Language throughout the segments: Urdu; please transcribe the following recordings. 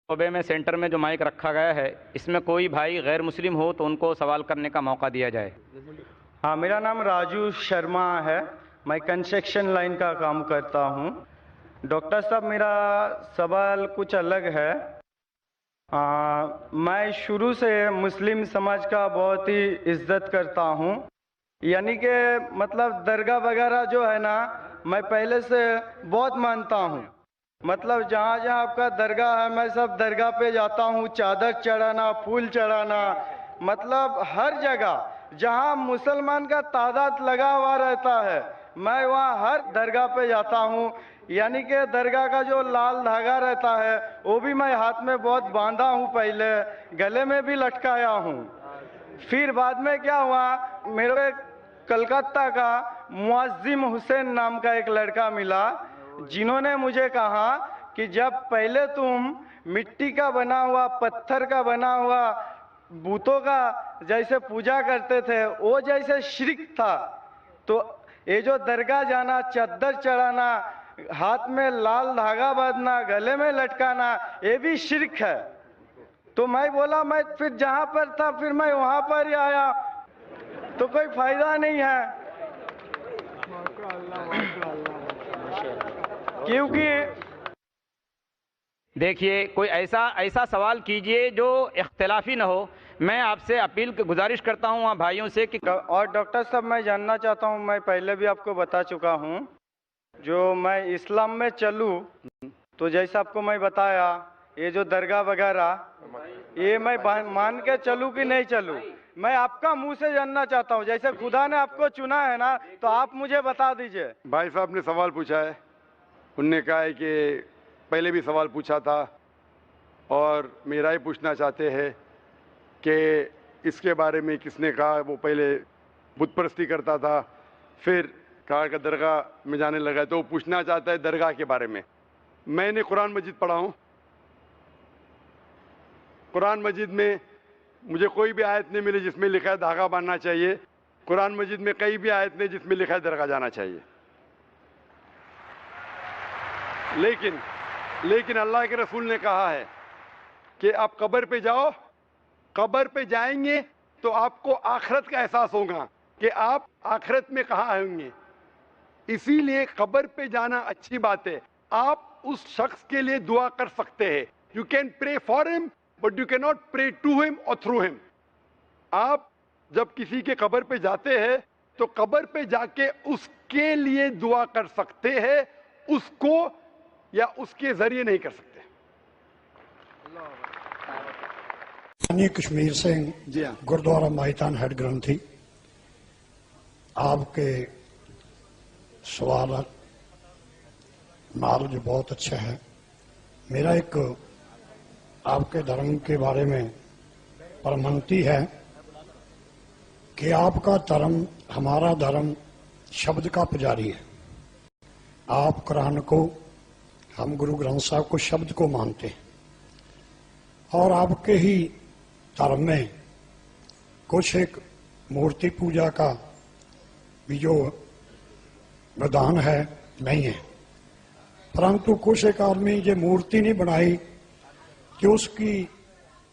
صوبے میں سینٹر میں جو مائک رکھا گیا ہے اس میں کوئی بھائی غیر مسلم ہو تو ان کو سوال کرنے کا موقع دیا جائے۔ ہاں، میرا نام راجو شرما ہے، میں کنسٹرکشن لائن کا کام کرتا ہوں۔ ڈاکٹر صاحب، میرا سوال کچھ الگ ہے۔ میں شروع سے مسلم سماج کا بہت ہی عزت کرتا ہوں، یعنی کہ مطلب درگاہ وغیرہ جو ہے نا، میں پہلے سے بہت مانتا ہوں۔ مطلب جہاں جہاں آپ کا درگاہ ہے میں سب درگاہ پہ جاتا ہوں، چادر چڑھانا، پھول چڑھانا، مطلب ہر جگہ جہاں مسلمان کا تعداد لگا ہوا رہتا ہے میں وہاں ہر درگاہ پہ جاتا ہوں۔ یعنی کہ درگاہ کا جو لال دھاگا رہتا ہے وہ بھی میں ہاتھ میں بہت باندھا ہوں، پہلے گلے میں بھی لٹکایا ہوں۔ پھر بعد میں کیا ہوا، میرے کلکتہ کا معظم حسین نام کا ایک لڑکا ملا، جنہوں نے مجھے کہا کہ جب پہلے تم مٹی کا بنا ہوا، پتھر کا بنا ہوا بتوں کا جیسے پوجا کرتے تھے وہ جیسے شرک تھا، تو یہ جو درگاہ جانا، چادر چڑھانا، ہاتھ میں لال دھاگا باندھنا، گلے میں لٹکانا، یہ بھی شرک ہے۔ تو میں بولا میں پھر جہاں پر تھا پھر میں وہاں پر ہی آیا، تو کوئی فائدہ نہیں ہے، کیونکہ دیکھیے کوئی ایسا سوال کیجئے جو اختلافی نہ ہو۔ میں آپ سے گزارش کرتا ہوں آپ بھائیوں سے کہ اور ڈاکٹر صاحب میں جاننا چاہتا ہوں، میں پہلے بھی آپ کو بتا چکا ہوں، جو میں اسلام میں چلوں تو جیسا آپ کو میں بتایا، یہ جو درگاہ وغیرہ یہ میں مان کے چلوں کہ نہیں چلوں، میں آپ کا منہ سے جاننا چاہتا ہوں۔ جیسے خدا نے آپ کو چنا ہے نا تو آپ مجھے بتا دیجئے۔ بھائی صاحب نے سوال پوچھا ہے، انہوں نے کہا ہے کہ پہلے بھی سوال پوچھا تھا اور میرا ہی پوچھنا چاہتے ہیں کہ اس کے بارے میں کس نے کہا وہ پہلے بت پرستی کرتا تھا، پھر کہا کہ درگاہ میں جانے لگا، تو وہ پوچھنا چاہتا ہے درگاہ کے بارے میں۔ میں نے قرآن مجید پڑھا ہوں، قرآن مجید میں مجھے کوئی بھی آیت نہیں ملی جس میں لکھا ہے دھاگا باندھنا چاہیے، قرآن مجید میں کئی بھی آیت نہیں جس میں لکھا ہے درگاہ جانا چاہیے۔ لیکن اللہ کے رسول نے کہا ہے کہ آپ قبر پہ جاؤ، قبر پہ جائیں گے تو آپ کو آخرت کا احساس ہوگا کہ آپ آخرت میں کہاں ہوں گے، اسی لیے قبر پہ جانا اچھی بات ہے۔ آپ اس شخص کے لیے دعا کر سکتے ہیں، یو کین پرے فار ہم بٹ یو کی ناٹ پرے ٹو ہم اور تھرو ہم۔ آپ جب کسی کے قبر پہ جاتے ہیں تو قبر پہ جا کے اس کے لیے دعا کر سکتے ہیں، اس کو یا اس کے ذریعے نہیں کر سکتے۔ کشمیر سنگھ جی ہاں، گردوارا ماہیتان ہیڈ گرنتھی، آپ کے سوالات نالج بہت اچھا ہے۔ میرا ایک آپ کے دھرم کے بارے میں پرمنتی ہے کہ آپ کا دھرم، ہمارا دھرم شبد کا پجاری ہے۔ آپ قرآن کو، ہم گرو گرنتھ صاحب کو شبد کو مانتے ہیں، اور آپ کے ہی دھرم میں کچھ ایک مورتی پوجا کا بھی جو ودھان ہے نہیں ہے، پرنتو کچھ ایک آدمی یہ مورتی نہیں بنائی کہ اس کی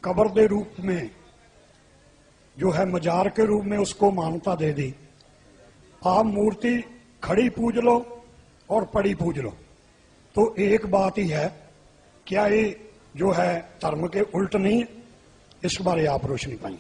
قبر دے روپ میں جو ہے مزار کے روپ میں اس کو مانتا دے دی۔ آپ مورتی کھڑی پوج لو اور پڑی پوج لو، تو ایک بات ہی ہے، کیا یہ جو ہے دھرم کے الٹ نہیں ہے؟ اس بارے آپ روشنی پائیں۔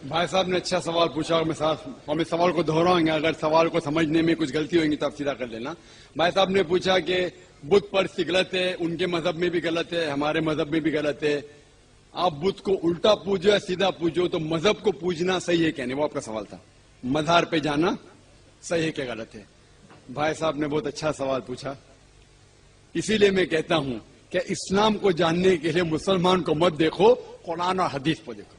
بھائی صاحب نے اچھا سوال پوچھا، ہم اس سوال کو دہراؤں گے، اگر سوال کو سمجھنے میں کچھ غلطی ہوگی تو آپ سیدھا کر لینا۔ بھائی صاحب نے پوچھا کہ بت پرستی غلط ہے، ان کے مذہب میں بھی غلط ہے، ہمارے مذہب میں بھی غلط ہے، آپ بت کو الٹا پوجو یا سیدھا پوجو، تو مذہب کو پوجنا صحیح ہے کیا نہیں، وہ آپ کا سوال تھا، مزار پہ جانا صحیح ہے کہ غلط ہے۔ بھائی صاحب نے بہت اچھا سوال پوچھا، اسی لیے میں کہتا ہوں کہ اسلام کو جاننے کے لیے مسلمان کو مت دیکھو، قرآن اور حدیث کو دیکھو۔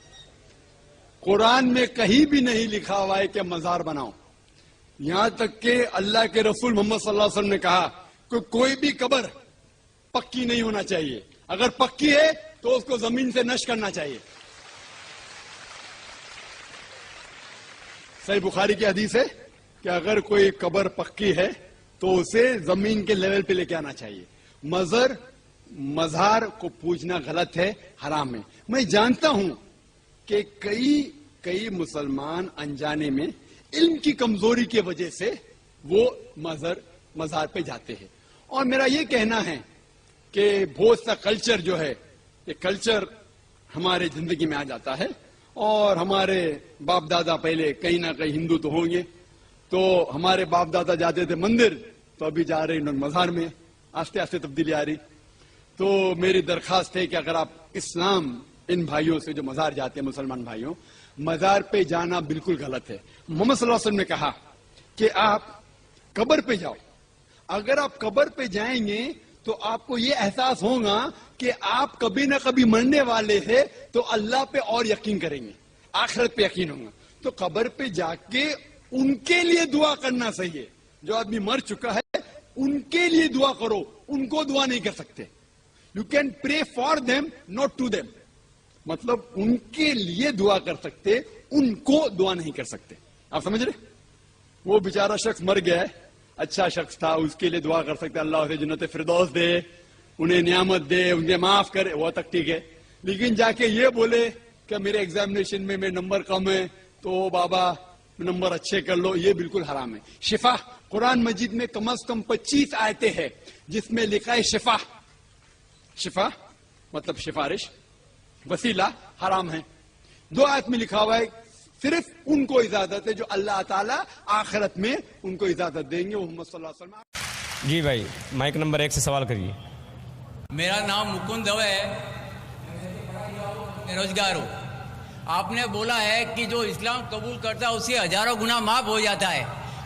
قرآن میں کہیں بھی نہیں لکھا ہوا ہے کہ مزار بناؤ، یہاں تک کہ اللہ کے رسول محمد صلی اللہ علیہ وسلم نے کہا کہ کوئی بھی قبر پکی نہیں ہونا چاہیے، اگر پکی ہے تو اس کو زمین سے نشر کرنا چاہیے۔ صحیح بخاری کی حدیث ہے کہ اگر کوئی قبر پکی ہے تو اسے زمین کے لیول پہ لے کے آنا چاہیے. مزار کو پوجنا غلط ہے, حرام ہے. میں جانتا ہوں کہ کئی مسلمان انجانے میں علم کی کمزوری کی وجہ سے وہ مزار پہ جاتے ہیں. اور میرا یہ کہنا ہے کہ بہت سا کلچر جو ہے, یہ کلچر ہمارے زندگی میں آ جاتا ہے. اور ہمارے باپ دادا پہلے کہیں نہ کہیں ہندو تو ہوں گے, تو ہمارے باپ دادا جاتے تھے مندر, تو ابھی جا رہے ہیں مزار میں. آہستہ آہستہ تبدیلی آ رہی. تو میری درخواست ہے کہ اگر آپ اسلام ان بھائیوں سے جو مزار جاتے ہیں, مسلمان بھائیوں, مزار پہ جانا بالکل غلط ہے. محمد صلی اللہ علیہ وسلم نے کہا کہ آپ قبر پہ جاؤ. اگر آپ قبر پہ جائیں گے تو آپ کو یہ احساس ہوگا کہ آپ کبھی نہ کبھی مرنے والے ہیں, تو اللہ پہ اور یقین کریں گے, آخرت پہ یقین ہوگا. تو قبر پہ جا کے ان کے لیے دعا کرنا صحیح ہے. جو آدمی مر چکا ہے ان کے لیے دعا کرو, ان کو دعا نہیں کر سکتے. You can pray for them, not to them. مطلب ان کے لیے دعا کر سکتے, ان کو دعا نہیں کر سکتے. آپ سمجھ رہے؟ وہ بیچارہ شخص مر گیا ہے, اچھا شخص تھا, اس کے لیے دعا کر سکتے اللہ اسے جنت فردوس دے, انہیں نعمت دے, انہیں معاف کرے, وہ تک ٹھیک ہے. لیکن جا کے یہ بولے کہ میرے ایگزامینیشن میں میرے نمبر کم ہے تو بابا نمبر اچھے کر لو, یہ بالکل حرام ہے. شفا, قرآن مجید میں کم از کم 25 آیتیں ہیں جس میں لکھا ہے شفا. شفا مطلب سفارش, وسیلہ حرام ہے. 2 آیت میں لکھا ہوا ہے صرف ان کو اجازت ہے جو اللہ تعالیٰ آخرت میں ان کو اجازت دیں گے. محمد صلی اللہ علیہ وسلم. جی بھائی, مائک نمبر 1 سے سوال کریے. میرا نام مکند دو ہے, بے روزگار ہوں. آپ نے بولا ہے کہ جو اسلام قبول کرتا ہے اسے ہزاروں گنا معاف ہو جاتا ہے,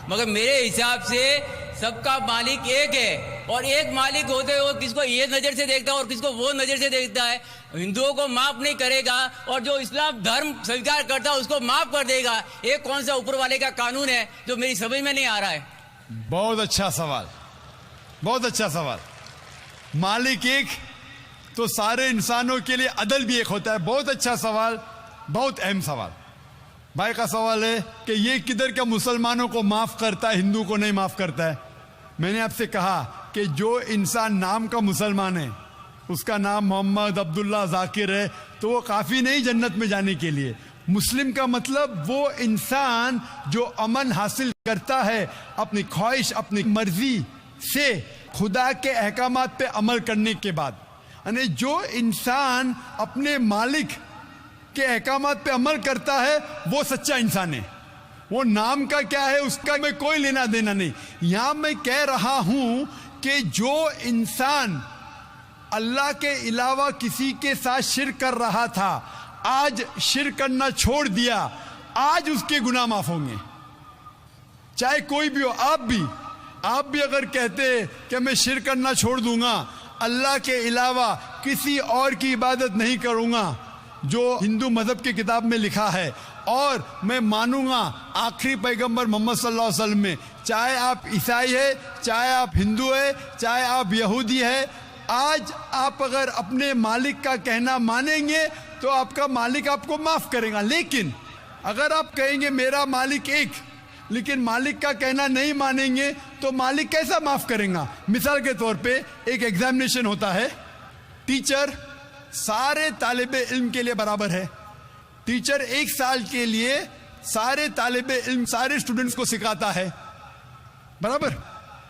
مگر میرے حساب سے سب کا مالک ایک ہے, اور ایک مالک ہوتے ہوئے کس کو یہ نظر سے دیکھتا ہے اور کس کو وہ نظر سے دیکھتا ہے. ہندوؤں کو معاف نہیں کرے گا اور جو اسلام دھرم سویکار کرتا ہے اس کو معاف کر دے گا. ایک کون سا اوپر والے کا قانون ہے جو میری سمجھ میں نہیں آ رہا ہے. بہت اچھا سوال, بہت اچھا سوال. مالک ایک تو سارے انسانوں کے لیے عدل بھی ایک ہوتا ہے. بہت اچھا سوال, بہت اہم سوال. بھائی کا سوال ہے کہ یہ کدھر کا مسلمانوں کو معاف کرتا ہے, ہندو کو نہیں معاف کرتا ہے. میں نے آپ سے کہا کہ جو انسان نام کا مسلمان ہے, اس کا نام محمد عبداللہ ذاکر ہے, تو وہ کافی نہیں جنت میں جانے کے لیے. مسلم کا مطلب وہ انسان جو امن حاصل کرتا ہے اپنی خواہش, اپنی مرضی سے خدا کے احکامات پہ عمل کرنے کے بعد. یعنی جو انسان اپنے مالک کے احکامات پہ عمل کرتا ہے وہ سچا انسان ہے. وہ نام کا کیا ہے اس کا میں کوئی لینا دینا نہیں. یہاں میں کہہ رہا ہوں کہ جو انسان اللہ کے علاوہ کسی کے ساتھ شرک کر رہا تھا, آج شرک کرنا چھوڑ دیا, آج اس کے گناہ معاف ہوں گے. چاہے کوئی بھی ہو. آپ بھی اگر کہتے کہ میں شرک کرنا چھوڑ دوں گا, اللہ کے علاوہ کسی اور کی عبادت نہیں کروں گا جو ہندو مذہب کی کتاب میں لکھا ہے, اور میں مانوں گا آخری پیغمبر محمد صلی اللہ علیہ وسلم میں, چاہے آپ عیسائی ہے, چاہے آپ ہندو ہے, چاہے آپ یہودی ہے, آج آپ اگر اپنے مالک کا کہنا مانیں گے تو آپ کا مالک آپ کو معاف کرے گا. لیکن اگر آپ کہیں گے میرا مالک ایک, لیکن مالک کا کہنا نہیں مانیں گے تو مالک کیسا معاف کریں گا؟ مثال کے طور پہ ایک ایگزامینیشن ہوتا ہے, ٹیچر سارے طالب علم کے لیے برابر ہے. ٹیچر 1 سال کے لیے سارے طالب علم, سارے اسٹوڈنٹس کو سکھاتا ہے, برابر.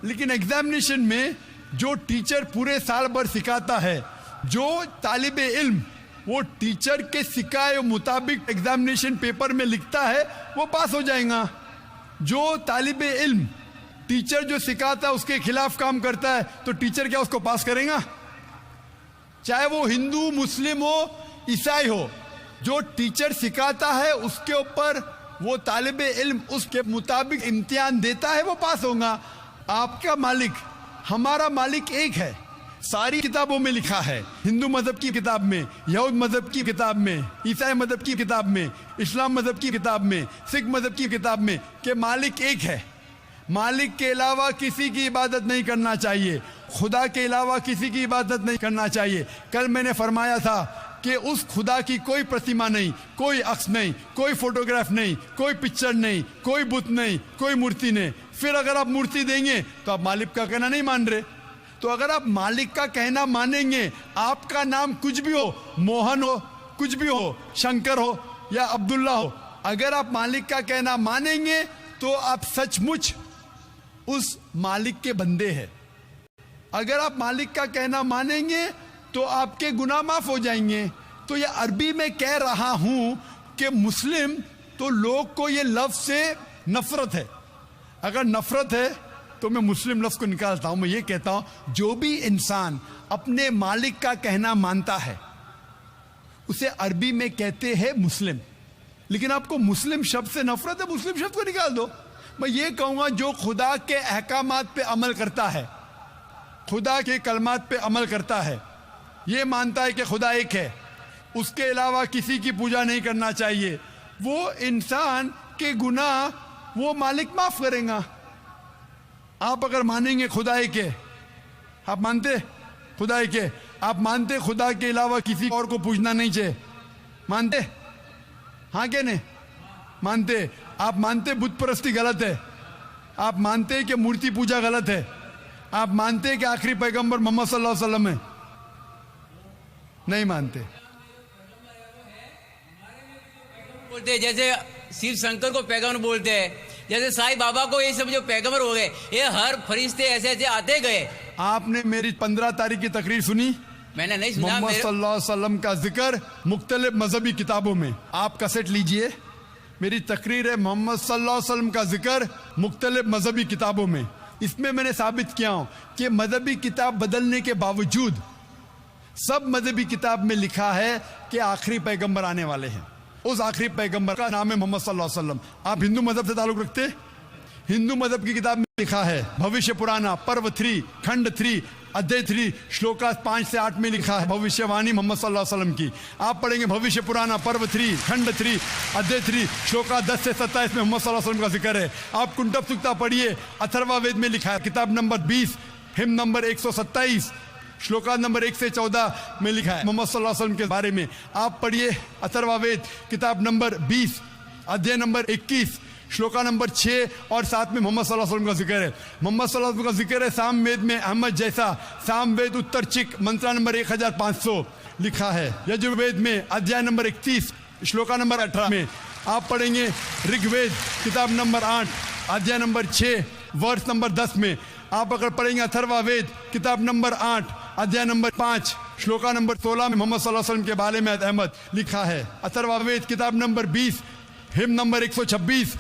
لیکن ایگزامینیشن میں جو ٹیچر پورے سال بھر سکھاتا ہے, جو طالب علم وہ ٹیچر کے سکھائے مطابق ایگزامینیشن پیپر میں لکھتا ہے وہ پاس ہو جائے گا. جو طالب علم ٹیچر جو سکھاتا ہے اس کے خلاف کام کرتا ہے تو ٹیچر کیا اس کو پاس کرے گا؟ چاہے وہ ہندو, مسلم ہو, عیسائی ہو, جو ٹیچر سکھاتا ہے اس کے اوپر وہ طالب علم اس کے مطابق امتحان دیتا ہے وہ پاس ہوگا. آپ کا مالک, ہمارا مالک ایک ہے. ساری کتابوں میں لکھا ہے, ہندو مذہب کی کتاب میں, یہود مذہب کی کتاب میں, عیسائی مذہب کی کتاب میں, اسلام مذہب کی کتاب میں, سکھ مذہب کی کتاب میں کہ مالک ایک ہے. مالک کے علاوہ کسی کی عبادت نہیں کرنا چاہیے, خدا کے علاوہ کسی کی عبادت نہیں کرنا چاہیے. کل میں نے فرمایا تھا کہ اس خدا کی کوئی پرتیما نہیں, کوئی عکس نہیں, کوئی فوٹوگراف نہیں, کوئی پکچر نہیں, کوئی بت نہیں, کوئی مورتی نہیں. پھر اگر آپ مورتی دیں گے تو آپ مالک کا کہنا نہیں مان رہے. تو اگر آپ مالک کا کہنا مانیں گے, آپ کا نام کچھ بھی ہو, موہن ہو, کچھ بھی ہو, شنکر ہو یا عبداللہ ہو, اگر آپ مالک کا کہنا مانیں گے تو آپ سچ مچ اس مالک کے بندے ہیں. اگر آپ مالک کا کہنا مانیں گے تو آپ کے گناہ معاف ہو جائیں گے. تو یہ عربی میں کہہ رہا ہوں کہ مسلم تو لوگ کو یہ لفظ سے نفرت ہے. اگر نفرت ہے تو میں مسلم لفظ کو نکالتا ہوں, میں یہ کہتا ہوں جو بھی انسان اپنے مالک کا کہنا مانتا ہے اسے عربی میں کہتے ہیں مسلم. لیکن آپ کو مسلم شبد سے نفرت ہے, مسلم شبد کو نکال دو. میں یہ کہوں گا جو خدا کے احکامات پہ عمل کرتا ہے, خدا کے کلمات پہ عمل کرتا ہے, یہ مانتا ہے کہ خدا ایک ہے, اس کے علاوہ کسی کی پوجا نہیں کرنا چاہیے, وہ انسان کے گناہ وہ مالک معاف کریں گا. آپ اگر مانیں گے خدا ایک ہے, آپ مانتے خدا ایک ہے, آپ مانتے خدا کے علاوہ کسی اور کو پوجنا نہیں چاہیے, مانتے؟ ہاں کہ نہیں مانتے؟ آپ مانتے بت پرستی غلط ہے, آپ مانتے کہ مورتی پوجا غلط ہے, آپ مانتے کہ آخری پیغمبر محمد صلی اللہ علیہ وسلم ہے؟ نہیں مانتے. بولتے جیسے شیو شنکر کو پیغمبر بولتے ہیں, جیسے سائی بابا کو یہ سب جو پیغمبر ہو گئے, یہ ہر فرشتے ایسے ایسے آتے گئے. آپ نے میری 15 تاریخ کی تقریر سنی؟ میں نے نہیں سنا. محمد صلی اللہ علیہ وسلم کا ذکر مختلف مذہبی کتابوں میں, آپ کیسٹ لیجئے, میری تقریر ہے محمد صلی اللہ علیہ وسلم کا ذکر مختلف مذہبی کتابوں میں. اس میں میں نے ثابت کیا ہوں کہ مذہبی کتاب بدلنے کے باوجود سب مذہبی کتاب میں لکھا ہے کہ آخری پیغمبر آنے والے ہیں. اس آخری پیغمبر کا نام ہے محمد صلی اللہ علیہ وسلم. آپ ہندو مذہب سے تعلق رکھتے؟ ہندو مذہب کی کتاب میں لکھا ہے, بھوشیہ پرانا پرو 3 کھنڈ 3 ادھے 3 شلوکا 5 سے 8 میں لکھا ہے بھوشیہ وانی محمد صلی اللہ علیہ وسلم کی. آپ پڑھیں گے بھوشیہ پرانا پرو 3 کھنڈ 3 ادھے 3 شلوکا 10 سے 27 میں محمد صلی اللہ علیہ وسلم کا ذکر ہے. آپ کنٹب سکتا پڑھیے, اتھروا وید میں لکھا ہے, کتاب نمبر 20 ہم نمبر 127 شلوکا نمبر 1 سے 14 میں لکھا ہے محمد صلی اللہ علیہ وسلم کے بارے میں. آپ پڑھیے اتھروا وید کتاب نمبر 20 ادھیے نمبر 21 شلوکا نمبر 6 اور 7 میں محمد صلی اللہ علیہ وسلم کا ذکر ہے. محمد صلی اللہ علیہ وسلم کا ذکر ہے سام وید میں احمد جیسا, سام وید اتر چک منترا نمبر 1500 لکھا ہے. یجروید میں ادھیائے نمبر 31 شلوکا نمبر 18 میں. آپ پڑھیں گے رگ وید کتاب نمبر 8 ادھیائے نمبر 6 ورس نمبر 10 میں. آپ اگر پڑھیں گے اتھروا وید کتاب نمبر 8 ادھیائے نمبر 5 شلوکا نمبر 16 میں محمد صلی اللہ علیہ وسلم کے بارے میں احمد لکھا ہے. اتھروا وید کتاب نمبر 20 ہم نمبر 126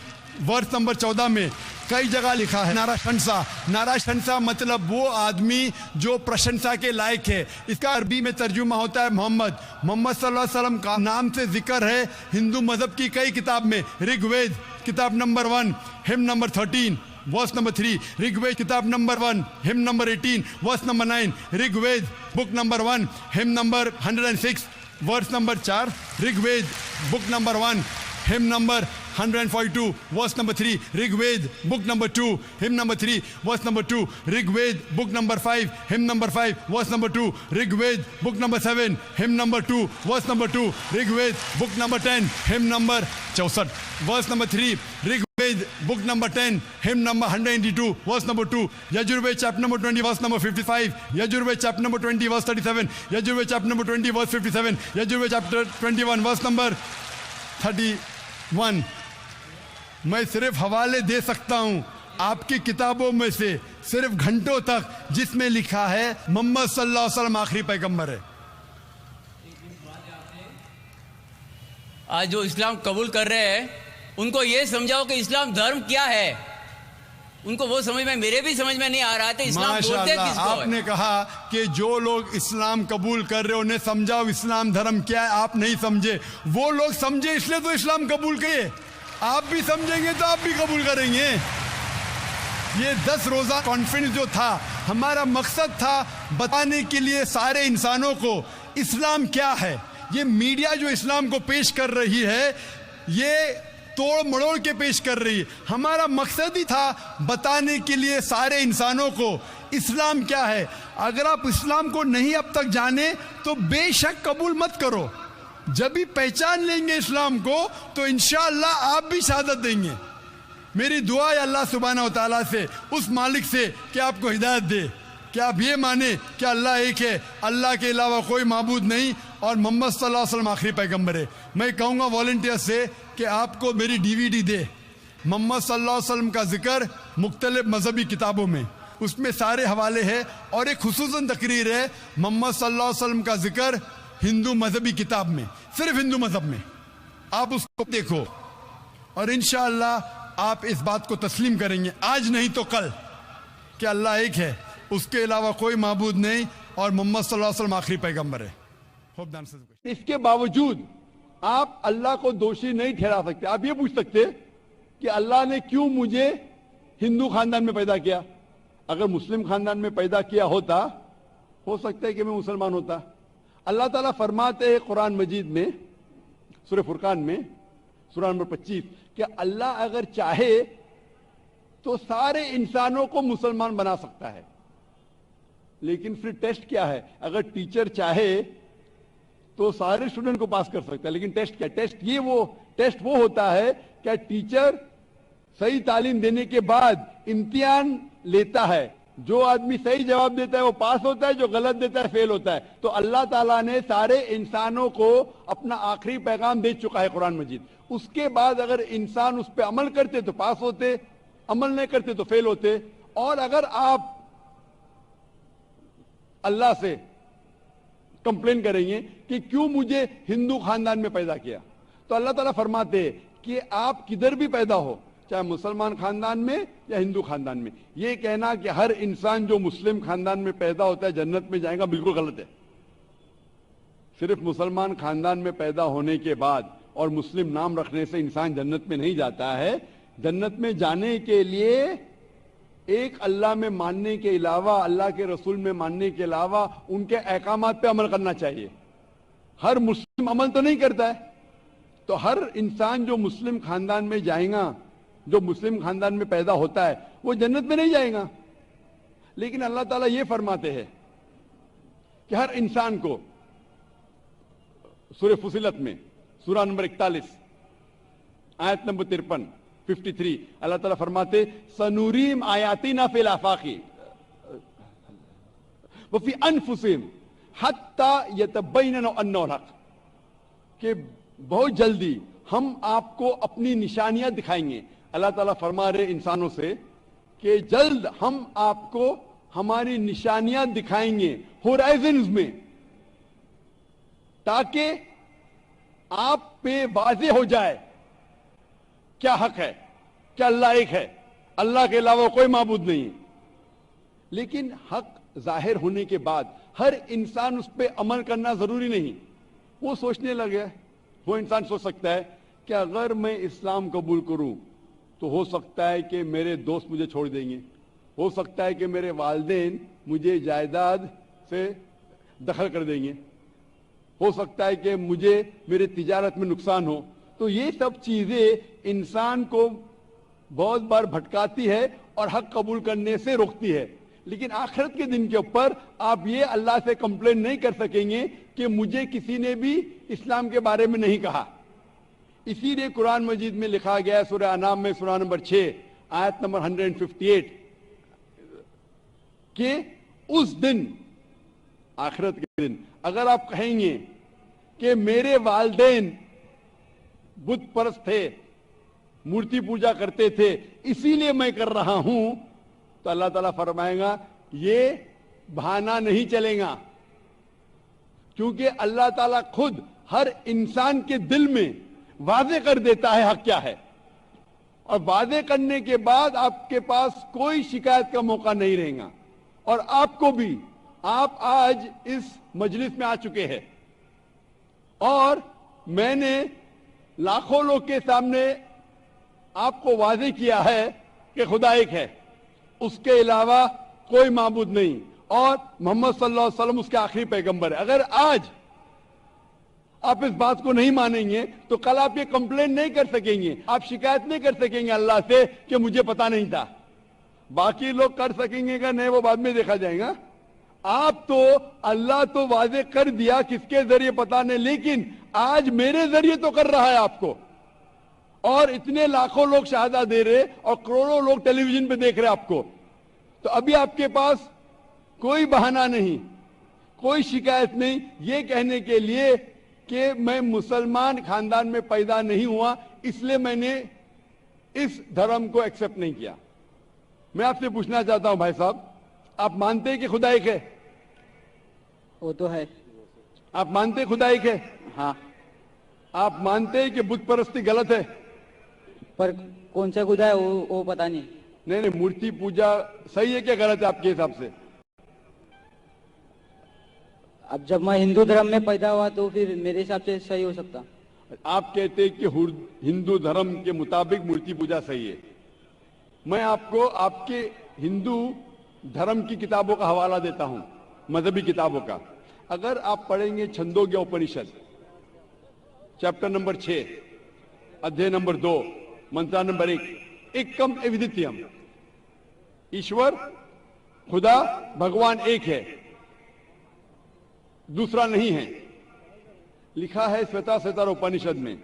ورس نمبر 14 میں کئی جگہ لکھا ہے ناراشنسا. ناراشنسا مطلب وہ آدمی جو پرشنسا کے لائق ہے. اس کا عربی میں ترجمہ ہوتا ہے محمد. محمد صلی اللہ علیہ وسلم کا نام سے ذکر ہے ہندو مذہب کی کئی کتاب میں. رگ وید کتاب نمبر 1 ہم number 13 verse number 3. Rig Veda کتاب نمبر 1 ہم number 18 verse number 9. Rig Veda book number 1 ہم number 106 verse number 4. Rig Veda book number 1 ہم number 142 verse number 3. Rig Ved book number 2 hymn number 3 verse number 2. Rig Ved book number 5 hymn number 5 verse number 2. Rig Ved book number 7 hymn number 2 verse number 2. Rig Ved book number 10 hymn number 64 verse number 3. Rig Ved book number 10 hymn number 182 verse number 2. Yajurved chapter number 20 verse number 55. Yajurved chapter number 20 verse 37. Yajurved chapter number 20 verse 57. Yajurved chapter 21 verse number 31. میں صرف حوالے دے سکتا ہوں آپ کی کتابوں میں سے صرف گھنٹوں تک جس میں لکھا ہے محمد صلی اللہ علیہ وسلم آخری پیغمبر ہے. آج جو اسلام قبول کر رہے ہیں ان کو یہ سمجھاؤ کہ اسلام دھرم کیا ہے. ان کو وہ سمجھ میں, میرے بھی سمجھ میں نہیں آ رہا تھا اسلام بولتے کس کو. آپ نے کہا کہ جو لوگ اسلام قبول کر رہے انہیں سمجھاؤ اسلام دھرم کیا ہے. آپ نہیں سمجھے, وہ لوگ سمجھے اس لیے تو اسلام قبول کیے. آپ بھی سمجھیں گے تو آپ بھی قبول کریں گے. یہ 10 روزہ کانفرنس جو تھا ہمارا مقصد تھا بتانے کے لیے سارے انسانوں کو اسلام کیا ہے. یہ میڈیا جو اسلام کو پیش کر رہی ہے یہ توڑ مڑوڑ کے پیش کر رہی ہے. ہمارا مقصد ہی تھا بتانے کے لیے سارے انسانوں کو اسلام کیا ہے. اگر آپ اسلام کو نہیں اب تک جانے تو بے شک قبول مت کرو. جب بھی پہچان لیں گے اسلام کو تو انشاءاللہ آپ بھی شہادت دیں گے. میری دعا ہے اللہ سبحانہ و تعالیٰ سے, اس مالک سے, کہ آپ کو ہدایت دے کہ آپ یہ مانیں کہ اللہ ایک ہے, اللہ کے علاوہ کوئی معبود نہیں, اور محمد صلی اللہ علیہ وسلم آخری پیغمبر ہے. میں کہوں گا والنٹیئر سے کہ آپ کو میری DVD دے, محمد صلی اللہ علیہ وسلم کا ذکر مختلف مذہبی کتابوں میں, اس میں سارے حوالے ہیں, اور ایک خصوصاً تقریر ہے محمد صلی اللہ علیہ وسلم کا ذکر ہندو مذہبی کتاب میں, صرف ہندو مذہب میں. آپ اس کو دیکھو اور انشاءاللہ آپ اس بات کو تسلیم کریں گے, آج نہیں تو کل, کہ اللہ ایک ہے, اس کے علاوہ کوئی معبود نہیں, اور محمد صلی اللہ علیہ وسلم آخری پیغمبر ہے. اس کے باوجود آپ اللہ کو دوشی نہیں ٹھہرا سکتے. آپ یہ پوچھ سکتے کہ اللہ نے کیوں مجھے ہندو خاندان میں پیدا کیا؟ اگر مسلم خاندان میں پیدا کیا ہوتا, ہو سکتا ہے کہ میں مسلمان ہوتا. اللہ تعالیٰ فرماتے ہیں قرآن مجید میں سورہ فرقان میں سورہ نمبر 25 کہ اللہ اگر چاہے تو سارے انسانوں کو مسلمان بنا سکتا ہے. لیکن پھر ٹیسٹ کیا ہے؟ اگر ٹیچر چاہے تو سارے اسٹوڈنٹ کو پاس کر سکتا ہے, لیکن ٹیسٹ کیا؟ ٹیسٹ وہ ہوتا ہے کہ ٹیچر صحیح تعلیم دینے کے بعد امتحان لیتا ہے, جو آدمی صحیح جواب دیتا ہے وہ پاس ہوتا ہے, جو غلط دیتا ہے فیل ہوتا ہے. تو اللہ تعالیٰ نے سارے انسانوں کو اپنا آخری پیغام دے چکا ہے قرآن مجید. اس کے بعد اگر انسان اس پہ عمل کرتے تو پاس ہوتے, عمل نہیں کرتے تو فیل ہوتے. اور اگر آپ اللہ سے کمپلین کریں گے کہ کیوں مجھے ہندو خاندان میں پیدا کیا, تو اللہ تعالیٰ فرماتے ہیں کہ آپ کدھر بھی پیدا ہو, چاہے مسلمان خاندان میں یا ہندو خاندان میں, یہ کہنا کہ ہر انسان جو مسلم خاندان میں پیدا ہوتا ہے جنت میں جائے گا, بالکل غلط ہے. صرف مسلمان خاندان میں پیدا ہونے کے بعد اور مسلم نام رکھنے سے انسان جنت میں نہیں جاتا ہے. جنت میں جانے کے لیے ایک اللہ میں ماننے کے علاوہ, اللہ کے رسول میں ماننے کے علاوہ ان کے احکامات پہ عمل کرنا چاہیے. ہر مسلم عمل تو نہیں کرتا ہے, تو ہر انسان جو مسلم خاندان میں جائے گا, جو مسلم خاندان میں پیدا ہوتا ہے, وہ جنت میں نہیں جائے گا. لیکن اللہ تعالیٰ یہ فرماتے ہیں کہ ہر انسان کو سورہ فصلت میں سورہ نمبر 41 آیت نمبر 53 اللہ تعالیٰ فرماتے سنوریم آیاتنا فی الآفاق وفی انفسہم حتی یتبین انہ الحق, کہ بہت جلدی ہم آپ کو اپنی نشانیاں دکھائیں گے. اللہ تعالیٰ فرما رہے انسانوں سے کہ جلد ہم آپ کو ہماری نشانیاں دکھائیں گے ہورائزنز میں, تاکہ آپ پہ واضح ہو جائے کیا حق ہے, کیا اللہ ایک ہے, اللہ کے علاوہ کوئی معبود نہیں. لیکن حق ظاہر ہونے کے بعد ہر انسان اس پہ عمل کرنا ضروری نہیں. وہ سوچنے لگے, وہ انسان سوچ سکتا ہے کہ اگر میں اسلام قبول کروں تو ہو سکتا ہے کہ میرے دوست مجھے چھوڑ دیں گے, ہو سکتا ہے کہ میرے والدین مجھے جائیداد سے دخل کر دیں گے, ہو سکتا ہے کہ مجھے میرے تجارت میں نقصان ہو. تو یہ سب چیزیں انسان کو بہت بار بھٹکاتی ہے اور حق قبول کرنے سے روکتی ہے. لیکن آخرت کے دن کے اوپر آپ یہ اللہ سے کمپلین نہیں کر سکیں گے کہ مجھے کسی نے بھی اسلام کے بارے میں نہیں کہا. اسی لیے قرآن مجید میں لکھا گیا ہے سورہ انعام میں سورہ نمبر 6 آیت نمبر 158 کہ اس دن, آخرت کے دن, اگر آپ کہیں گے کہ میرے والدین بت پرست تھے, مورتی پوجا کرتے تھے, اسی لیے میں کر رہا ہوں, تو اللہ تعالیٰ فرمائے گا یہ بہانہ نہیں چلے گا, کیونکہ اللہ تعالیٰ خود ہر انسان کے دل میں واضح کر دیتا ہے حق کیا ہے, اور واضح کرنے کے بعد آپ کے پاس کوئی شکایت کا موقع نہیں رہے گا. اور آپ کو بھی, آپ آج اس مجلس میں آ چکے ہیں اور میں نے لاکھوں لوگ کے سامنے آپ کو واضح کیا ہے کہ خدا ایک ہے, اس کے علاوہ کوئی معبود نہیں, اور محمد صلی اللہ علیہ وسلم اس کے آخری پیغمبر ہے. اگر آج آپ اس بات کو نہیں مانیں گے تو کل آپ یہ کمپلین نہیں کر سکیں گے, آپ شکایت نہیں کر سکیں گے اللہ سے کہ مجھے پتا نہیں تھا. باقی لوگ کر سکیں گے کہ نہیں وہ بعد میں دیکھا جائے گا. آپ تو اللہ تو واضح کر دیا کس کے ذریعے پتا نہیں, لیکن آج میرے ذریعے تو کر رہا ہے آپ کو, اور اتنے لاکھوں لوگ شہادہ دے رہے اور کروڑوں لوگ ٹیلی ویژن پہ دیکھ رہے آپ کو. تو ابھی آپ کے پاس کوئی بہانہ نہیں, کوئی شکایت نہیں یہ کہنے کے لیے کہ میں مسلمان خاندان میں پیدا نہیں ہوا اس لیے میں نے اس دھرم کو ایکسپٹ نہیں کیا. میں آپ سے پوچھنا چاہتا ہوں بھائی صاحب, آپ مانتے ہیں کہ خدا ایک ہے؟ وہ تو ہے. آپ مانتے ہیں خدا ایک ہے؟ ہاں. آپ مانتے ہیں کہ بت پرستی غلط ہے؟ پر کون سا خدا ہے وہ پتا نہیں. نہیں, مورتی پوجا صحیح ہے کیا غلط ہے آپ کے حساب سے؟ اب جب میں ہندو دھرم میں پیدا ہوا تو پھر میرے حساب سے صحیح ہو سکتا. آپ کہتے ہیں کہ ہندو دھرم کے مطابق مورتی پوجا صحیح ہے. میں آپ کو آپ کے ہندو دھرم کی کتابوں کا حوالہ دیتا ہوں, مذہبی کتابوں کا. اگر آپ پڑھیں گے چھندوگیہ اپنشد چیپٹر نمبر 6 ادھیے نمبر 2 منترا نمبر 1, ایکم ایودتیم, ایشور خدا بھگوان ایک ہے دوسرا نہیں ہے, لکھا ہے سویتا سیتار اپنشد میں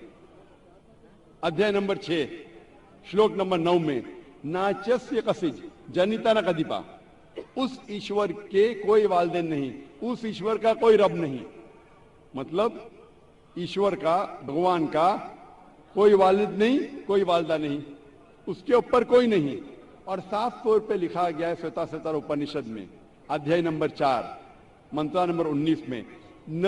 ادھیائے نمبر 6 شلوک نمبر 9 میں, ناچسیہ کسج جنیتا نہ کدیپا, اس ایشور کے کوئی والدین نہیں, اس ایشور کا کوئی رب نہیں. مطلب ایشور کا, بھگوان کا کوئی والد نہیں, کوئی والدہ نہیں, اس کے اوپر کوئی نہیں. اور صاف طور پہ لکھا گیا ہے سویتا سیتار اپنشد میں ادھیائے نمبر 4 منترا نمبر 19 میں, نہ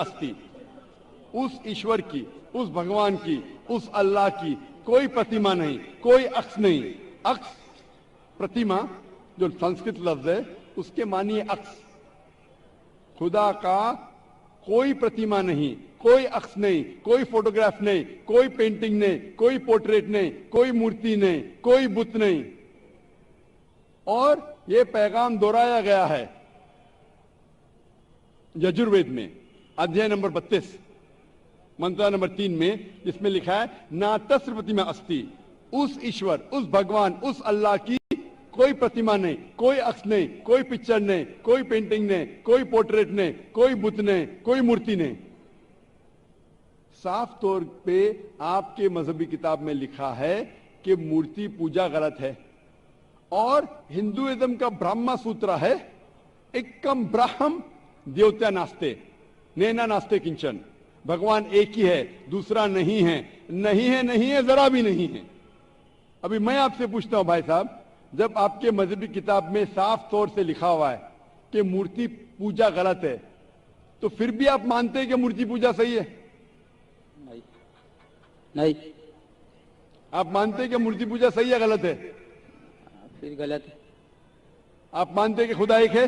استی, اس ایشور کی, اس بھگوان کی, اس اللہ کی کوئی پرتیما نہیں, کوئی عکس نہیں. عکس پرتیما جو سنسکرت لفظ ہے اس کے معنی ہے عکس. خدا کا کوئی پرتیما نہیں, کوئی عکس نہیں, کوئی فوٹوگراف نہیں, کوئی پینٹنگ نہیں, کوئی پورٹریٹ نہیں, کوئی مورتی نہیں, کوئی بت نہیں. اور یہ پیغام دہرایا گیا ہے یجروید میں ادھیائے نمبر 32 منترا نمبر 3 میں, جس میں لکھا ہے نا تسر پرتیما استی, اس ایشور, اس بھگوان, اس اللہ کی کوئی پرتیما نہیں, کوئی عکس نہیں, کوئی پکچر نہیں, کوئی پینٹنگ نہیں, کوئی پورٹریٹ نہیں, کوئی بت نہیں, کوئی مورتی نہیں. صاف طور پہ آپ کے مذہبی کتاب میں لکھا ہے کہ مورتی پوجا غلط ہے. اور ہندوازم کا برہما سوترا ہے, ایکم برہم دیوتیا ناستے نینا ناستے کنچن, بھگوان ایک ہی ہے دوسرا نہیں ہے, نہیں ہے, نہیں ہے, ذرا بھی نہیں ہے. ابھی میں آپ سے پوچھتا ہوں بھائی صاحب, جب آپ کے مذہبی کتاب میں صاف طور سے لکھا ہوا ہے کہ مورتی پوجا غلط ہے, تو پھر بھی آپ مانتے ہیں کہ مورتی پوجا صحیح ہے؟ نہیں. آپ مانتے ہیں کہ مورتی پوجا صحیح ہے غلط ہے؟ پھر غلط ہے. آپ مانتے ہیں کہ خدا ایک ہے؟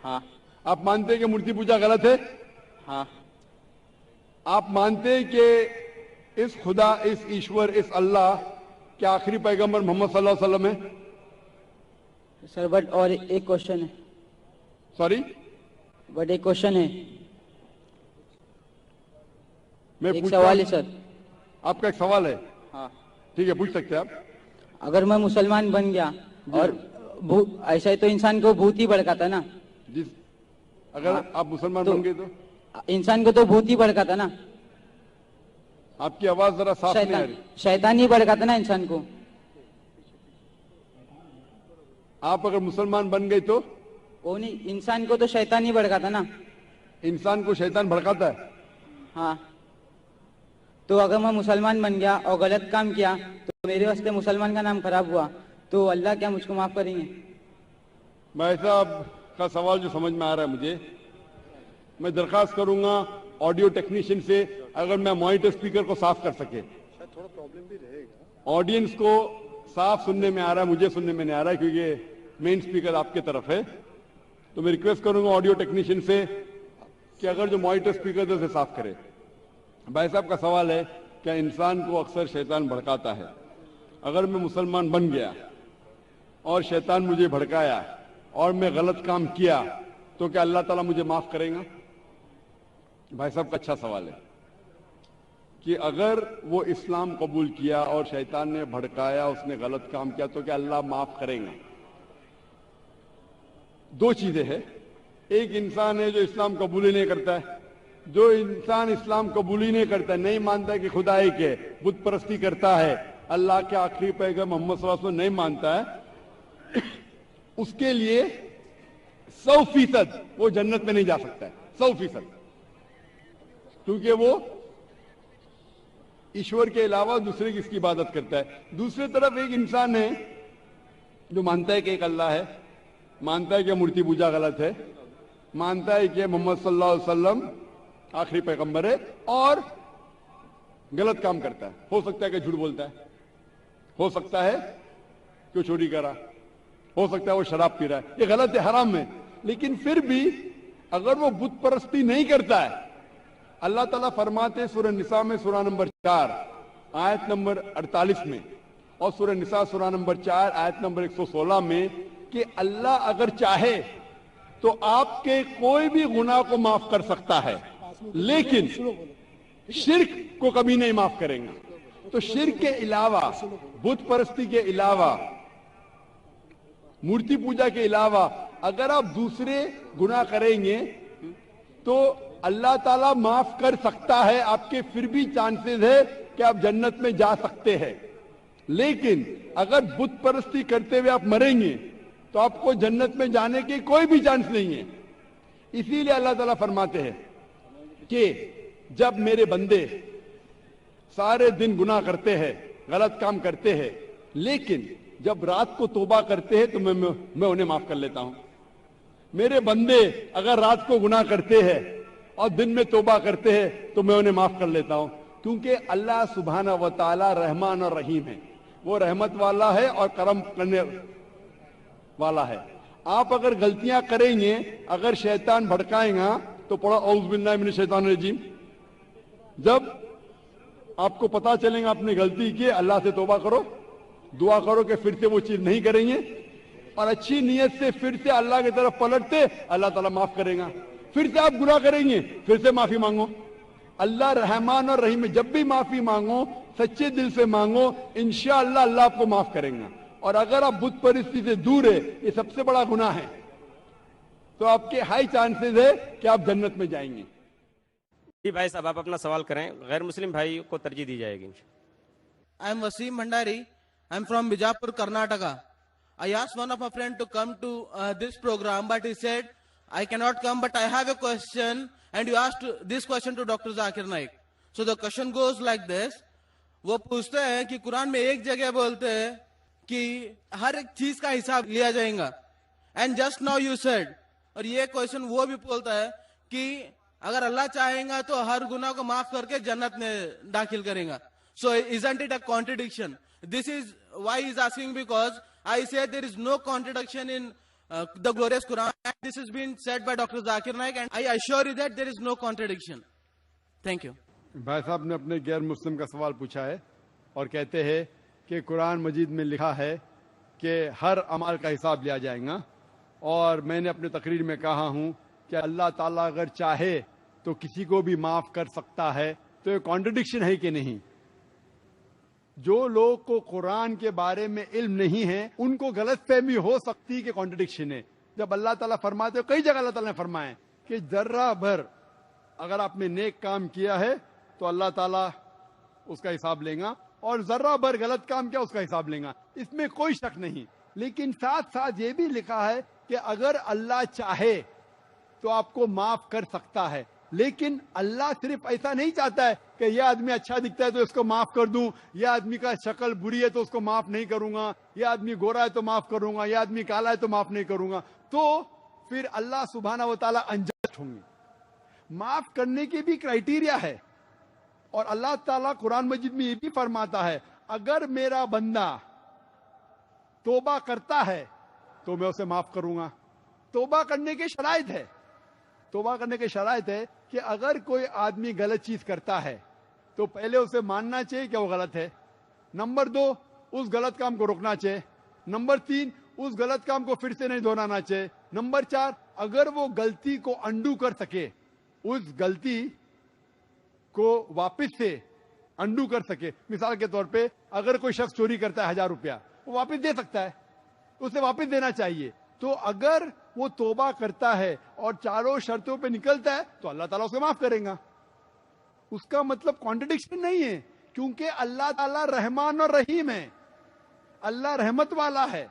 ہاں. آپ مانتے ہیں کہ مورتی پوجا غلط ہے؟ ہاں. آپ مانتے ہیں کہ اس خدا, اس ایشور, اس اللہ کے آخری پیغمبر محمد صلی اللہ علیہ وسلم ہے؟ سر بٹ اور ایک کوشچن ہے. سوری, بٹ ایک کوشچن ہے, میں ایک سوال ہے سر. آپ کا ایک سوال ہے؟ ہاں. ٹھیک ہے, پوچھ سکتے ہیں آپ. اگر میں مسلمان بن گیا اور ایسا تو انسان کو بھوت ہی بھڑکاتا نا. جس اگر آپ مسلمان بن گئے تو انسان کو تو بھوت ہی بھڑکاتا نا. آپ کی آواز ذرا صاف نہیں آ رہی. شیطان ہی بھڑکاتا نا انسان کو. آپ اگر مسلمان بن گئے تو وہ نہیں, انسان کو تو شیطان ہی بھڑکاتا نا. انسان کو شیطان بھڑکاتا ہے؟ ہاں. تو اگر میں مسلمان بن گیا اور غلط کام کیا تو میرے واسطے مسلمان کا نام خراب ہوا, تو اللہ کیا مجھ کو معاف کریں گے؟ بھائی صاحب کا سوال جو سمجھ میں آ رہا ہے مجھے, میں درخواست کروں گا آڈیو ٹیکنیشین سے اگر میں مانیٹر اسپیکر کو صاف کر سکے. آڈینس کو صاف سننے میں آ رہا ہے, مجھے سننے میں نہیں آ رہا ہے کیونکہ مین اسپیکر آپ کے طرف ہے. تو میں ریکویسٹ کروں گا آڈیو ٹیکنیشین سے کہ اگر جو مانیٹر اسپیکر اسے صاف کرے. بھائی صاحب کا سوال ہے کہ انسان کو اکثر شیطان بھڑکاتا ہے, اگر میں مسلمان بن گیا اور شیطان مجھے بھڑکایا اور میں غلط کام کیا تو کیا اللہ تعالیٰ مجھے معاف کرے گا؟ بھائی صاحب کا اچھا سوال ہے کہ اگر وہ اسلام قبول کیا اور شیطان نے بھڑکایا, اس نے غلط کام کیا, تو کیا اللہ معاف کریں گا؟ دو چیزیں ہیں. ایک انسان ہے جو اسلام قبول ہی نہیں کرتا ہے. جو انسان اسلام قبول ہی نہیں کرتا ہے, نہیں مانتا ہے کہ خدا ایک ہے, بت پرستی کرتا ہے, اللہ کے آخری پیغمبر محمد صلی اللہ علیہ وسلم نہیں مانتا ہے, اس کے لیے 100% وہ جنت میں نہیں جا سکتا ہے. 100%, کیونکہ وہ ایشور کے علاوہ دوسرے کی اس کی عبادت کرتا ہے. دوسری طرف ایک انسان ہے جو مانتا ہے کہ ایک اللہ ہے, مانتا ہے کہ مورتی پوجا غلط ہے, مانتا ہے کہ محمد صلی اللہ علیہ وسلم آخری پیغمبر ہے, اور غلط کام کرتا ہے. ہو سکتا ہے کہ جھوٹ بولتا ہے, ہو سکتا ہے کہ وہ چوری کرا, ہو سکتا ہے وہ شراب پی رہا ہے. یہ غلط ہے, حرام ہے. لیکن پھر بھی اگر وہ بت پرستی نہیں کرتا ہے, اللہ تعالیٰ فرماتے سورہ نساء میں سورہ نمبر 4 آیت نمبر 48 میں, اور سورہ نساء سورہ نمبر 4 آیت نمبر 116 میں, کہ اللہ اگر چاہے تو آپ کے کوئی بھی گناہ کو معاف کر سکتا ہے, لیکن شرک کو کبھی نہیں معاف کریں گا. تو شرک کے علاوہ, بت پرستی کے علاوہ, مورتی پوجا کے علاوہ اگر آپ دوسرے گناہ کریں گے تو اللہ تعالیٰ معاف کر سکتا ہے. آپ کے پھر بھی چانسز ہے کہ آپ جنت میں جا سکتے ہیں. لیکن اگر بت پرستی کرتے ہوئے آپ مریں گے تو آپ کو جنت میں جانے کے کوئی بھی چانس نہیں ہے. اسی لیے اللہ تعالیٰ فرماتے ہیں کہ جب میرے بندے سارے دن گناہ کرتے ہیں, غلط کام کرتے ہیں, لیکن جب رات کو توبہ کرتے ہیں تو میں انہیں معاف کر لیتا ہوں. میرے بندے اگر رات کو گناہ کرتے ہیں اور دن میں توبہ کرتے ہیں تو میں انہیں معاف کر لیتا ہوں, کیونکہ اللہ سبحانہ و تعالی رحمان اور رحیم ہے. وہ رحمت والا ہے اور کرم کرنے والا ہے. آپ اگر غلطیاں کریں گے, اگر شیطان بھڑکائیں گا تو پڑھو اعوذ باللہ من الشیطان الرجیم. جب آپ کو پتا چلے گا آپ نے غلطی کی, اللہ سے توبہ کرو, دعا کرو کہ پھر سے وہ چیز نہیں کریں گے, اور اچھی نیت سے پھر سے اللہ کی طرف پلٹتے, اللہ تعالیٰ معاف کرے گا. پھر سے آپ گناہ کریں گے, پھر سے معافی مانگو. اللہ رحمان اور رحیم, جب بھی معافی مانگو سچے دل سے مانگو, انشاءاللہ اللہ آپ کو معاف کریں گا. اور اگر آپ بت پرستی سے دور ہے, یہ سب سے بڑا گناہ ہے, تو آپ کے ہائی چانسز ہے کہ آپ جنت میں جائیں گے. جی بھائی صاحب آپ اپنا سوال کریں, غیر مسلم بھائی کو ترجیح دی جائے گی. I am Wasim Bhandari. I am from Bijapur, Karnataka. I asked one of my friends to come to this program, but he said, I cannot come, but I have a question, and you asked this question to Dr. Zakir Naik. So the question goes like this. وہ پوچھتے ہیں کہ قرآن میں ایک جگہ بولتے ہیں کہ ہر ایک چیز کا حساب لیا جائے گا, and just now you said, اور یہ کوشچن وہ بھی بولتا ہے کہ اگر اللہ چاہیں گا تو ہر گناہ کو معاف کر کے جنت میں داخل کریں گا. So isn't it a contradiction? This is why he is asking, because I said there is no contradiction in the glorious Quran, and this has been said by Dr. Zakir Naik, and I assure you that there is no contradiction. Thank you. بھائی صاحب نے اپنے غیر مسلم کا سوال پوچھا ہے اور کہتے ہیں کہ قرآن مجید میں لکھا ہے کہ ہر عمل کا حساب لیا جائے گا, اور میں نے اپنے تقریر میں کہا ہوں کہ اللہ تعالیٰ اگر چاہے تو کسی کو بھی معاف کر سکتا ہے. تو یہ کانٹرڈکشن ہے کہ نہیں؟ جو لوگ کو قرآن کے بارے میں علم نہیں ہے ان کو غلط فہمی ہو سکتی کہ کانٹرڈکشن ہے. جب اللہ تعالیٰ فرماتے, کئی جگہ اللہ تعالیٰ نے فرمایا کہ ذرہ بھر اگر آپ نے نیک کام کیا ہے تو اللہ تعالیٰ اس کا حساب لیں گا, اور ذرہ بھر غلط کام کیا اس کا حساب لیں گا, اس میں کوئی شک نہیں. لیکن ساتھ ساتھ یہ بھی لکھا ہے کہ اگر اللہ چاہے تو آپ کو معاف کر سکتا ہے. لیکن اللہ صرف ایسا نہیں چاہتا ہے کہ یہ آدمی اچھا دکھتا ہے تو اس کو معاف کر دوں, یہ آدمی کا شکل بری ہے تو اس کو معاف نہیں کروں گا, یہ آدمی گورا ہے تو معاف کروں گا, یہ آدمی کالا ہے تو معاف نہیں کروں گا. تو پھر اللہ سبحانہ و تعالیٰ انجسٹ ہوں گے. معاف کرنے کی بھی کرائیٹیریا ہے, اور اللہ تعالیٰ قرآن مجید میں یہ بھی فرماتا ہے اگر میرا بندہ توبہ کرتا ہے تو میں اسے معاف کروں گا. توبہ کرنے کے شرائط ہے, توبہ کرنے کے شرائط ہے کہ اگر کوئی آدمی غلط چیز کرتا ہے تو پہلے اسے ماننا چاہیے کہ وہ غلط ہے. نمبر 2, اس غلط کام کو روکنا چاہیے. نمبر 3, اس غلط کام کو پھر سے نہیں دہرانا چاہیے. نمبر 4, اگر وہ غلطی کو انڈو کر سکے, اس غلطی کو واپس سے انڈو کر سکے. مثال کے طور پہ اگر کوئی شخص چوری کرتا ہے 1000 روپیہ, وہ واپس دے سکتا ہے, اسے واپس دینا چاہیے. تو اگر وہ توبہ کرتا ہے اور چاروں شرطوں پہ نکلتا ہے تو اللہ تعالیٰ اسے معاف کرے گا. اس کا مطلب کانٹرڈکشن نہیں ہے, کیونکہ اللہ تعالیٰ رحمان اور رحیم ہے. اللہ رحمت والا ہے,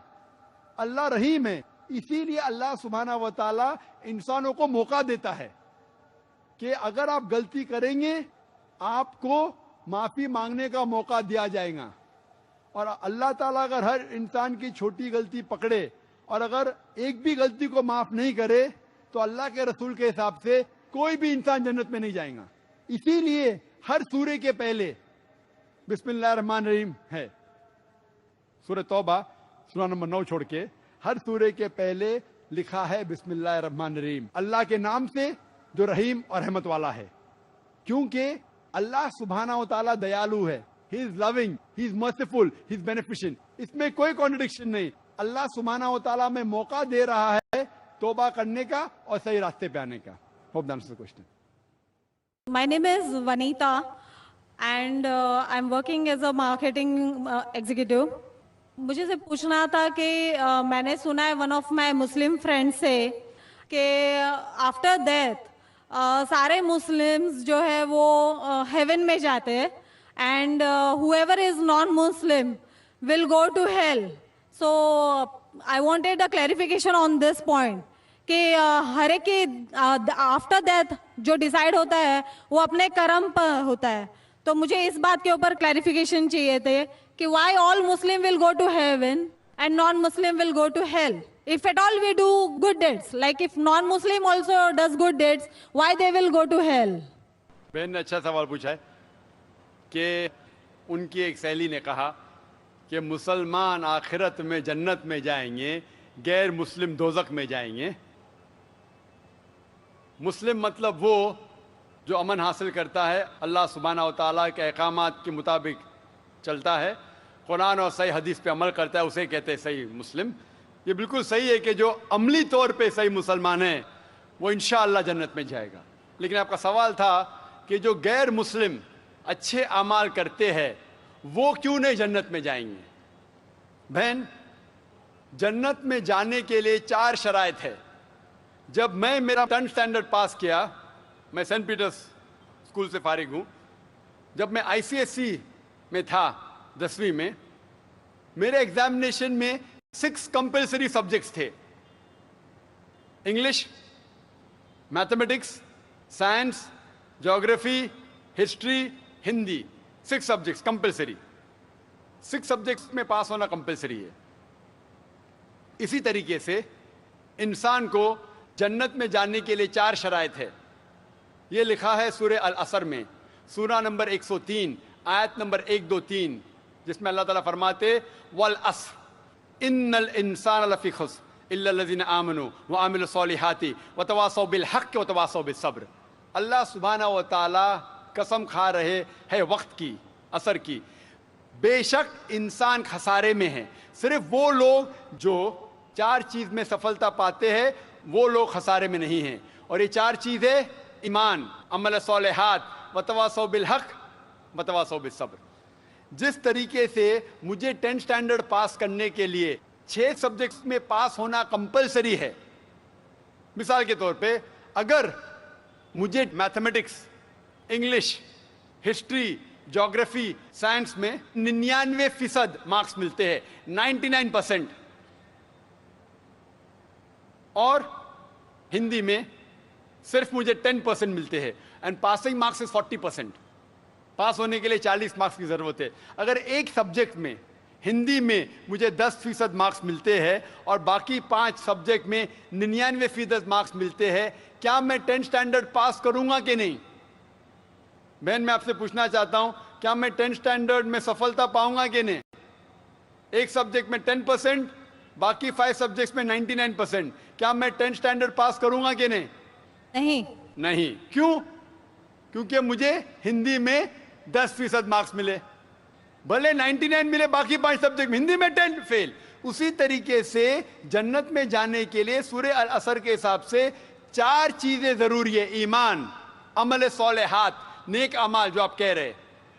اللہ رحیم ہے. اسی لیے اللہ سبحانہ و تعالیٰ انسانوں کو موقع دیتا ہے کہ اگر آپ غلطی کریں گے آپ کو معافی مانگنے کا موقع دیا جائے گا. اور اللہ تعالیٰ اگر ہر انسان کی چھوٹی غلطی پکڑے اور اگر ایک بھی غلطی کو معاف نہیں کرے تو اللہ کے رسول کے حساب سے کوئی بھی انسان جنت میں نہیں جائے گا. اسی لیے ہر سورے کے پہلے بسم اللہ الرحمن الرحیم ہے. سورہ توبہ سورہ نمبر 9 چھوڑ کے ہر سورے کے پہلے لکھا ہے بسم اللہ الرحمن الرحیم, اللہ کے نام سے جو رحیم اور رحمت والا ہے. کیونکہ اللہ سبحانہ و تعالیٰ دیالو ہے, ہی از لونگ, ہی از مرسیفل, ہی از بینیفیشنٹ. اس میں کوئی کانٹرڈکشن نہیں. اللہ سبحانہ و تعالیٰ میں موقع دے رہا ہے توبہ کرنے کا اور صحیح راستے پہ آنے کا. Hope that answers the question. My name is Vanita and I'm working as a marketing executive. مجھے سے پوچھنا تھا کہ میں نے سنا ہے one of my Muslim friend سے کہ آفٹر ڈیتھ سارے مسلمز جو ہے وہ ہیون میں جاتے ہیں and whoever is non-Muslim will go to hell. So I wanted a clarification on this point کہ ہر ایک کی آفٹر ڈیتھ جو ڈیسائیڈ ہوتا ہے وہ اپنے کرم پر ہوتا ہے. تو مجھے اس بات کے اوپر کلیریفیکیشن چاہیے تھے کہ why all Muslim will go to heaven and non Muslim will go to hell. If at all we do good deeds, like if non-Muslim also does good deeds, why they will go to hell? بہن نے اچھا سوال پوچھا ہے کہ ان کی ایک سہیلی نے کہا کہ مسلمان آخرت میں جنت میں جائیں گے, غیر مسلم دوزخ میں جائیں گے. مسلم مطلب وہ جو امن حاصل کرتا ہے, اللہ سبحانہ و تعالیٰ کے احکامات کے مطابق چلتا ہے, قرآن اور صحیح حدیث پہ عمل کرتا ہے, اسے کہتے ہیں صحیح مسلم. یہ بالکل صحیح ہے کہ جو عملی طور پہ صحیح مسلمان ہے وہ انشاءاللہ جنت میں جائے گا. لیکن آپ کا سوال تھا کہ جو غیر مسلم اچھے اعمال کرتے ہیں وہ کیوں نہیں جنت میں جائیں گے. بہن, جنت میں جانے کے لیے 4 شرائط ہے. جب میں میرا 10th اسٹینڈرڈ پاس کیا, میں سینٹ پیٹرز اسکول سے فارغ ہوں, جب میں ICSE میں تھا 10ویں میں, میرے ایگزامینیشن میں 6 کمپلسری سبجیکٹس تھے. انگلش, میتھمیٹکس, سائنس, جغرافی, history, Hindi. 6 subjects compulsory. 6 subjects میں پاس ہونا کمپلسری ہے. اسی طریقے سے انسان کو جنت میں جانے کے لیے 4 شرائط ہے. یہ لکھا ہے سورہ العصر میں, سورہ نمبر 103 آیت نمبر 1 2 3, جس میں اللہ تعالیٰ فرماتے والعصر ان الانسان لفی خسر الا الذین آمنوا وعملوا الصالحات وتواصوا بالحق وتواصوا بالصبر. اللہ سبحانہ و تعالیٰ قسم کھا رہے ہے وقت کی, عصر کی, بے شک انسان خسارے میں ہے. صرف وہ لوگ جو 4 چیز میں سفلتا پاتے ہیں وہ لوگ خسارے میں نہیں ہیں. اور یہ 4 چیزیں ایمان, عمل صالحات, وتواصوا بالحق, وتواصوا بالصبر. جس طریقے سے مجھے 10th اسٹینڈرڈ پاس کرنے کے لیے 6 سبجیکٹس میں پاس ہونا کمپلسری ہے. مثال کے طور پہ اگر مجھے میتھمیٹکس, انگلش, ہسٹری, جغرافی, سائنس میں 99% مارکس ملتے ہیں, 99%, اور ہندی میں صرف مجھے 10% ملتے ہیں, اینڈ پاسنگ مارکس از 40%. پاس ہونے کے لیے 40 مارکس کی ضرورت ہے. اگر ایک سبجیکٹ میں ہندی میں مجھے 10% مارکس ملتے ہیں اور باقی 5 سبجیکٹ میں 99% مارکس ملتے ہیں, کیا میں 10th اسٹینڈرڈ پاس کروں گا کہ نہیں؟ بہن, میں آپ سے پوچھنا چاہتا ہوں, کیا میں 10th اسٹینڈرڈ میں سفلتا پاؤں گا کہ نہیں؟ ایک سبجیکٹ میں 10%, باقی 5 سبجیکٹس میں 99%, کیا میں 10th اسٹینڈرڈ پاس کروں گا کہ نہیں؟ نہیں. کیوں؟ کیونکہ مجھے ہندی میں 10% مارکس ملے, بھلے 99 ملے باقی 5 سبجیکٹ میں, ہندی میں 10 فیل. اسی طریقے سے جنت میں جانے کے لیے سورہ العصر کے حساب سے 4 چیزیں ضروری ہے. ایمان, عمل صالحات, نیک اعمال جو آپ کہہ رہے,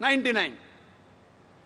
99,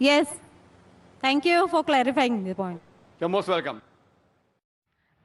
Yes. Thank you for clarifying the point. You're most welcome.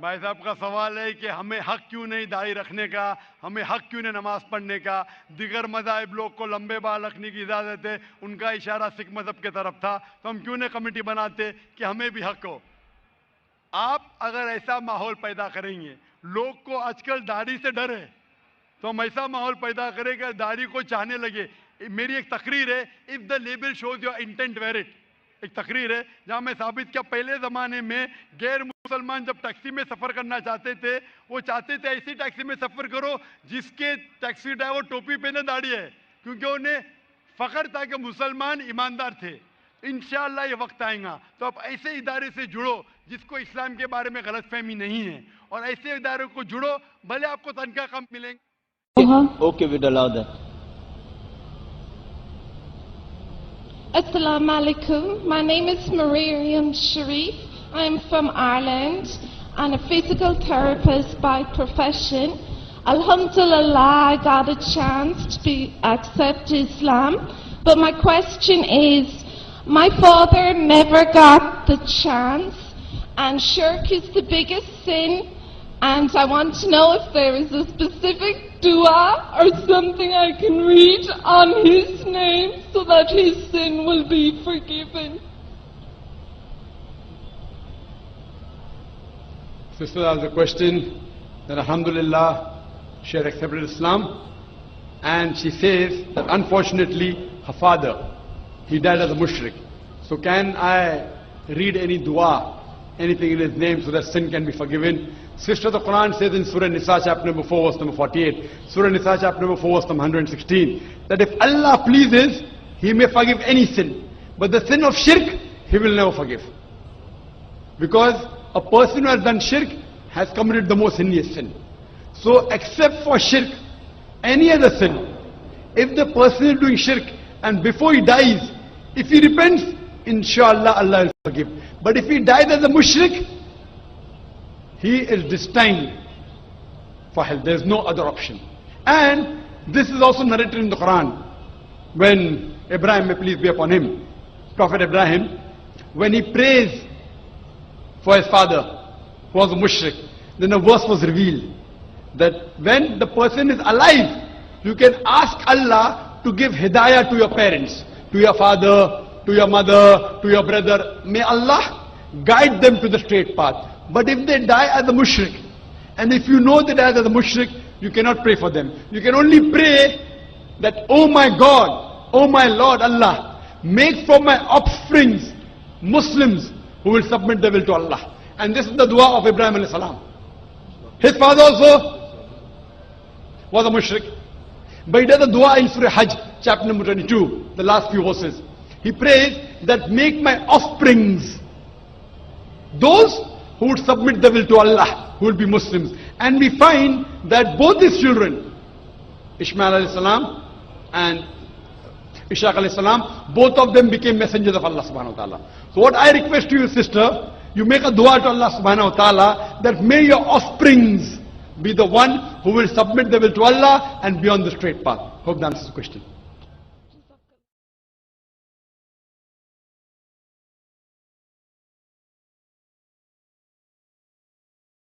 بھائی صاحب کا سوال ہے کہ ہمیں حق کیوں نہیں داڑھی رکھنے کا، ہمیں حق کیوں نہیں نماز پڑھنے کا؟ دیگر مذاہب لوگ کو لمبے بال رکھنے کی اجازت ہے، ان کا اشارہ سکھ مذہب کی طرف تھا، تو ہم کیوں نہیں کمیٹی بناتے کہ ہمیں بھی حق ہو؟ آپ اگر ایسا ماحول پیدا کریں گے، لوگ کو آج کل داڑھی سے ڈر ہے، تو ہم ایسا ماحول پیدا کریں کہ داڑھی کو چاہنے لگے. میری ایک تقریر ہے، if the label shows your intent wear it, ایک تقریر ہے جہاں میں ثابت کیا پہلے زمانے میں غیر مسلمان جب ٹیکسی میں سفر کرنا چاہتے تھے، وہ چاہتے تھے ایسی ٹیکسی میں سفر کرو جس کے ٹیکسی ڈرائیور ٹوپی پہنے داڑھی ہے، کیونکہ انہیں فخر تھا کہ مسلمان ایماندار تھے. انشاءاللہ یہ وقت آئے گا تو آپ ایسے ادارے سے جڑو جس کو اسلام کے بارے میں غلط فہمی نہیں ہے، اور ایسے ادارے کو جڑو، بھلے آپ کو تنخواہ کم ملیں گے. Okay, we'd allow that. Assalamu alaikum. My name is Mariam Sharif. I'm from Ireland and a physical therapist by profession. Alhamdulillah, I got a chance to accept Islam. But my question is, my father never got the chance, and shirk is the biggest sin. And I want to know if there is a specific dua or something I can read on his name so that his sin will be forgiven. Sister asked the question that Alhamdulillah she had accepted Islam, and she says that unfortunately her father, he died as a mushrik. So can I read any dua, anything in his name so that sin can be forgiven? Sister, the Quran says in Surah Nisa chapter number 4 verse number 48, Surah Nisa chapter number 4 verse number 116, that if Allah pleases, He may forgive any sin, but the sin of shirk, He will never forgive. Because a person who has done shirk has committed the most heinous sin. So except for shirk, any other sin, if the person is doing shirk and before he dies, if he repents, inshallah Allah will forgive. But if he dies as a mushrik, he is destined for hell. There is no other option. And this is also narrated in the Quran. When Ibrahim, may peace be upon him, Prophet Ibrahim, when he prays for his father, who was a mushrik, then a verse was revealed that when the person is alive, you can ask Allah to give hidayah to your parents, to your father, to your mother, to your brother. May Allah guide them to the straight path. But if they die as a mushrik, and if you know they die as a mushrik, you cannot pray for them. You can only pray that, oh my God, oh my Lord Allah, make from my offsprings Muslims who will submit their will to Allah. And this is the dua of Ibrahim alayhi salam. His father also was a mushrik. But he does a dua in Surah Hajj, chapter number 22, the last few verses. He prays that make my offsprings those who would submit their will to Allah, who will be Muslims. And we find that both these children, Ishmael alayhi salam and Ishaq alayhi salam, both of them became messengers of Allah subhanahu wa ta'ala. So what I request to you, sister, you make a dua to Allah subhanahu wa ta'ala that may your offsprings be the one who will submit their will to Allah and be on the straight path. Hope that answers the question.